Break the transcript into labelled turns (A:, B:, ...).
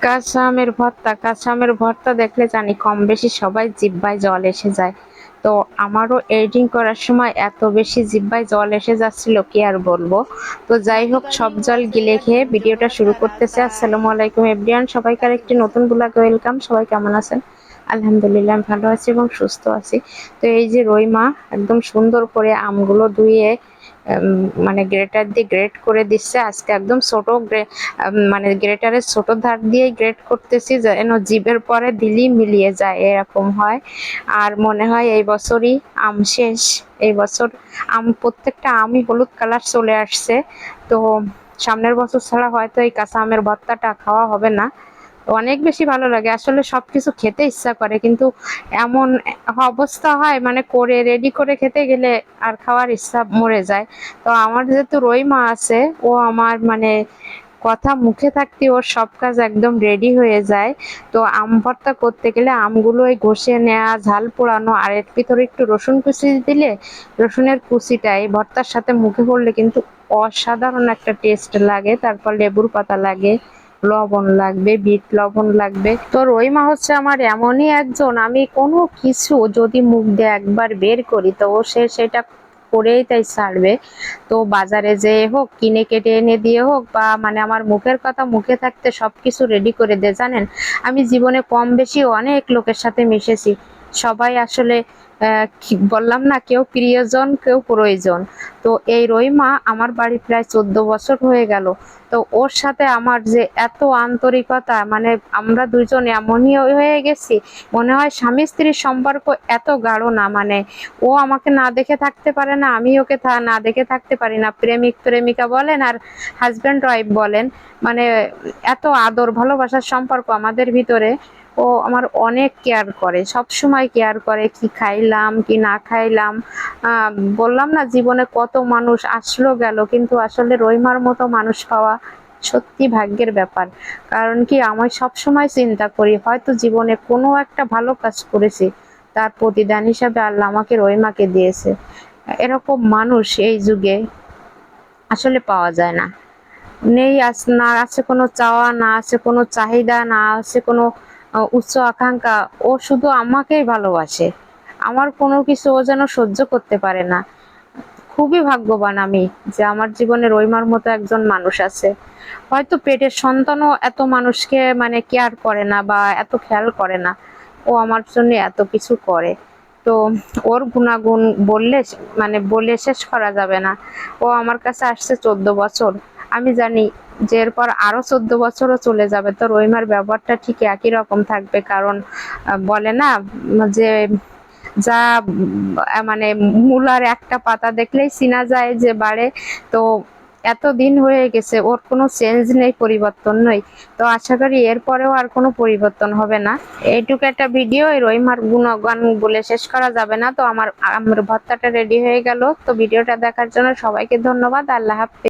A: কাঁচা আমের ভর্তা, কাঁচা আমের ভর্তা দেখলে জানি কম বেশি সবাই জিহ্বায় জল এসে যায়। তো আমারও এডিটিং করার সময় এত বেশি জিহ্বায় জল এসে যাচ্ছিল কি আর বলবো। তো যাই হোক, সব জল গিলে খেয়ে ভিডিওটা শুরু করতেছে। আসসালামু আলাইকুম এভরিওয়ান, সবাইকার একটি নতুন ব্লগে ওয়েলকাম। সবাই কেমন আছেন? আলহামদুলিল্লাহ আমি ভালো আছি এবং সুস্থ আছি। তো এই যে রুই মা একদম সুন্দর করে আমগুলো ধুয়ে মানে গ্রেটার দিয়ে গ্রেট করে দিচ্ছে। আজকে একদম ছোট মানে গ্রেটারের ছোট ধার দিয়ে গ্রেট করতেছি যেন জিভের পরে দিলেই মিলিয়ে যায় এরকম হয়। আর মনে হয় এই বছরই আম শেষ। এই বছর প্রত্যেকটা আমই হলুদ কালার চলে আসছে। তো সামনের বছর ছাড়া হয়তো এই কাঁচা আমের ভর্তাটা খাওয়া হবে না। অনেক বেশি ভালো লাগে আসলে, সবকিছু খেতে ইচ্ছা করে কিন্তু এমন অবস্থা হয় মানে করে রেডি করে খেতে গেলে আর খাওয়ার ইচ্ছা মরে যায়। তো আমার যেহেতু রুই মা আছে, ও আমার মানে কথা মুখে থাকতে ওর সব কাজ একদম রেডি হয়ে যায়। তো আম ভর্তা করতে গেলে আমগুলো ঘষে নেওয়া, ঝাল পোড়ানো, আর এর ভিতরে একটু রসুন কুচি দিলে রসুনের কুচিটা এই ভর্তার সাথে মুখে পড়লে কিন্তু অসাধারণ একটা টেস্ট লাগে। তারপর লেবুর পাতা লাগে, লবণ লাগবে, বিট লবণ লাগবে। তো রুই মা হচ্ছে আমার এমনই একজন, আমি কোনো কিছু যদি মুখ দিয়ে একবার বের করি তো ও সেটা করেই তাই ছাড়বে। তো বাজারে যেয়ে হোক, কিনে কেটে এনে দিয়ে হোক, বা মানে আমার মুখের কথা মুখে থাকতে সবকিছু রেডি করে দে। জানেন, আমি জীবনে কম বেশি অনেক লোকের সাথে মিশেছি। সবাই আসলে বললাম না, কেউ প্রিয়জন কেউ প্রয়োজন। তো এই রুই মা আমার বাড়ি প্রায় 14 বছর হয়ে গেল। তো ওর সাথে আমার যে এত আন্তরিকতা, মানে আমরা দুজন এমনই হয়ে গেছি, মনে হয় স্বামী স্ত্রীর সম্পর্ক এত গাঢ় না। মানে ও আমাকে না দেখে থাকতে পারে না, আমি ওকে না দেখে থাকতে পারি না। প্রেমিক প্রেমিকা বলেন আর হাজব্যান্ড ওয়াইফ বলেন, মানে এত আদর ভালোবাসার সম্পর্ক আমাদের ভিতরে। ও আমার অনেক কেয়ার করে, সব সময় কেয়ার করে, কি খাইলাম কি না খাইলাম। বললাম না, জীবনে কত মানুষ আসলো গেল, কিন্তু আসলে রহিমার মতো মানুষ পাওয়া সত্যি ভাগ্যের ব্যাপার। কারণ কি, আমি সব সময় চিন্তা করি হয়তো জীবনে কোনো একটা ভালো কাজ করেছি, তার প্রতিদান হিসাবে আল্লাহ আমাকে রহিমাকে দিয়েছে। এরকম মানুষ এই যুগে আসলে পাওয়া যায় না। নেই না আছে কোনো চাওয়া, না আছে কোনো চাহিদা, না আছে কোনো উচ্চ আকাঙ্ক্ষা। ও শুধু আমাকেই ভালোবাসে, আমার কোনো কিছু ও যেন সহ্য করতে পারে না। খুবই ভাগ্যবান আমি যে আমার জীবনে রহিমার মতো একজন মানুষ আছে। হয়তো পেটের সন্তানও এত মানুষকে মানে কেয়ার করে না বা এত খেয়াল করে না, ও আমার জন্য এত কিছু করে। তো ওর গুণাগুণ বললে মানে বলে শেষ করা যাবে না। ও আমার কাছে আসছে 14 বছর। আমি জানি যে এরপর আরো 14 বছরও চলে যাবে, তো রহিমার ব্যবহারটা ঠিক একই রকম থাকবে। কারণ বলে না যে যা মানে মূলার একটা পাতা দেখলেই চিনা যায় যে বাড়ে। তো এত দিন হয়ে গেছে, ওর কোনো চেঞ্জ নেই, পরিবর্তন নেই। তো আশা করি এরপরেও আর কোনো পরিবর্তন হবে না। এইটুকু একটা ভিডিও, এই রহিমার গুণগান বলে শেষ করা যাবে না। তো আমার আমার ভর্তাটা রেডি হয়ে গেল। তো ভিডিওটা দেখার জন্য সবাইকে ধন্যবাদ। আল্লাহ হাফেজ।